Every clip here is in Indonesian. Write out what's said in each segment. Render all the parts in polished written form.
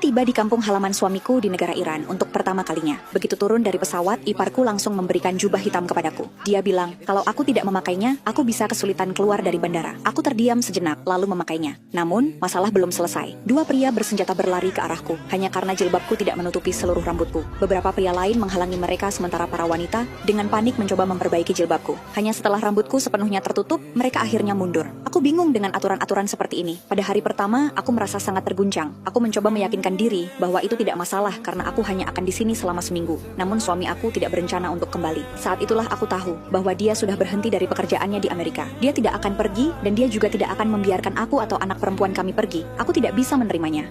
tiba di kampung halaman suamiku di negara Iran untuk pertama kalinya. Begitu turun dari pesawat, iparku langsung memberikan jubah hitam kepadaku. Dia bilang, kalau aku tidak memakainya, aku bisa kesulitan keluar dari bandara. Aku terdiam sejenak, lalu memakainya. Namun, masalah belum selesai. Dua pria bersenjata berlari ke arahku, hanya karena jilbabku tidak menutupi seluruh rambutku. Beberapa pria lain menghalangi mereka sementara para wanita dengan panik mencoba memperbaiki jilbabku. Hanya setelah rambutku sepenuhnya tertutup, mereka akhirnya mundur. Aku bingung dengan aturan-aturan seperti ini. Pada hari pertama, aku merasa sangat terguncang. Aku mencoba meyakinkan diri bahwa itu tidak masalah karena aku hanya akan di sini selama seminggu. Namun suami aku tidak berencana untuk kembali. Saat itulah aku tahu bahwa dia sudah berhenti dari pekerjaannya di Amerika. Dia tidak akan pergi dan dia juga tidak akan membiarkan aku atau anak perempuan kami pergi. Aku tidak bisa menerimanya.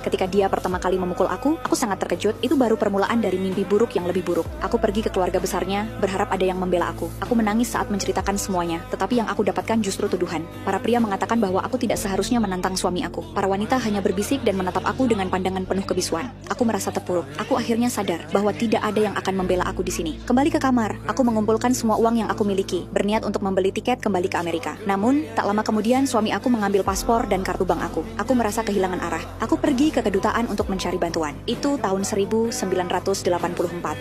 Ketika dia pertama kali memukul aku sangat terkejut. Itu baru permulaan dari mimpi buruk yang lebih buruk. Aku pergi ke keluarga besarnya, berharap ada yang membela aku. Aku menangis saat menceritakan semuanya, tetapi yang aku dapatkan justru tuduhan. Para pria mengatakan bahwa aku tidak seharusnya menantang suami aku. Para wanita hanya berbisik dan menatap aku dengan pandangan penuh kebisuan. Aku merasa terpuruk. Aku akhirnya sadar bahwa tidak ada yang akan membela aku di sini. Kembali ke kamar, aku mengumpulkan semua uang yang aku miliki, berniat untuk membeli tiket kembali ke Amerika. Namun, tak lama kemudian suami aku mengambil paspor dan kartu bank aku. Aku merasa kehilangan arah. Aku pergi ke kedutaan untuk mencari bantuan. Itu tahun 1984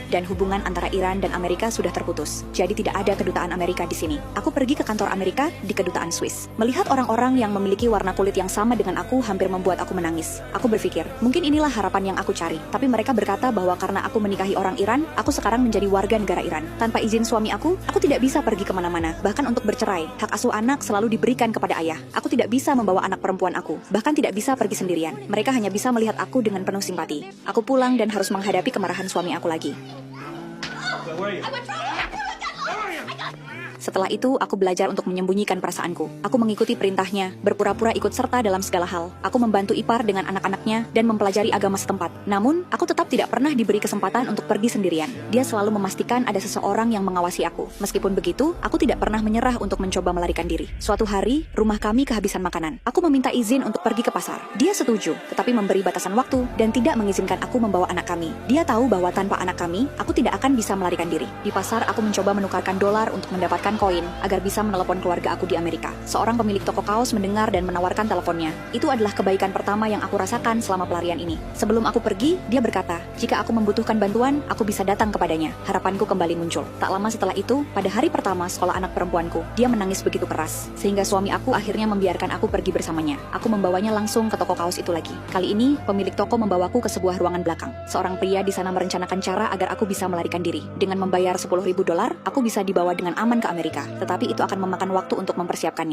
dan hubungan antara Iran dan Amerika sudah terputus. Jadi tidak ada kedutaan Amerika di sini. Aku pergi ke kantor Amerika di kedutaan Swiss. Melihat orang-orang yang memiliki warna kulit yang sama dengan aku hampir membuat aku menangis. Aku berpikir, mungkin inilah harapan yang aku cari. Tapi mereka berkata bahwa karena aku menikahi orang Iran, aku sekarang menjadi warga negara Iran. Tanpa izin suami aku tidak bisa pergi kemana-mana. Bahkan untuk bercerai, hak asuh anak selalu diberikan kepada ayah. Aku tidak bisa membawa anak perempuan aku. Bahkan tidak bisa pergi sendirian. Mereka hanya bisa melihat aku dengan penuh simpati. Aku pulang dan harus menghadapi kemarahan suami aku lagi. Setelah itu, aku belajar untuk menyembunyikan perasaanku. Aku mengikuti perintahnya, berpura-pura ikut serta dalam segala hal. Aku membantu ipar dengan anak-anaknya dan mempelajari agama setempat. Namun, aku tetap tidak pernah diberi kesempatan untuk pergi sendirian. Dia selalu memastikan ada seseorang yang mengawasi aku. Meskipun begitu, aku tidak pernah menyerah untuk mencoba melarikan diri. Suatu hari, rumah kami kehabisan makanan. Aku meminta izin untuk pergi ke pasar. Dia setuju, tetapi memberi batasan waktu dan tidak mengizinkan aku membawa anak kami. Dia tahu bahwa tanpa anak kami, aku tidak akan bisa melarikan diri. Di pasar, aku mencoba menukarkan dolar untuk mendapatkan koin agar bisa menelepon keluarga aku di Amerika. Seorang pemilik toko kaos mendengar dan menawarkan teleponnya. Itu adalah kebaikan pertama yang aku rasakan selama pelarian ini. Sebelum aku pergi, dia berkata, jika aku membutuhkan bantuan, aku bisa datang kepadanya. Harapanku kembali muncul. Tak lama setelah itu, pada hari pertama sekolah anak perempuanku, dia menangis begitu keras, sehingga suami aku akhirnya membiarkan aku pergi bersamanya. Aku membawanya langsung ke toko kaos itu lagi. Kali ini, pemilik toko membawaku ke sebuah ruangan belakang. Seorang pria di sana merencanakan cara agar aku bisa melarikan diri. Dengan membayar $10.000, aku bisa dibawa dengan aman ke Amerika. Tetapi itu akan memakan waktu untuk mempersiapkannya.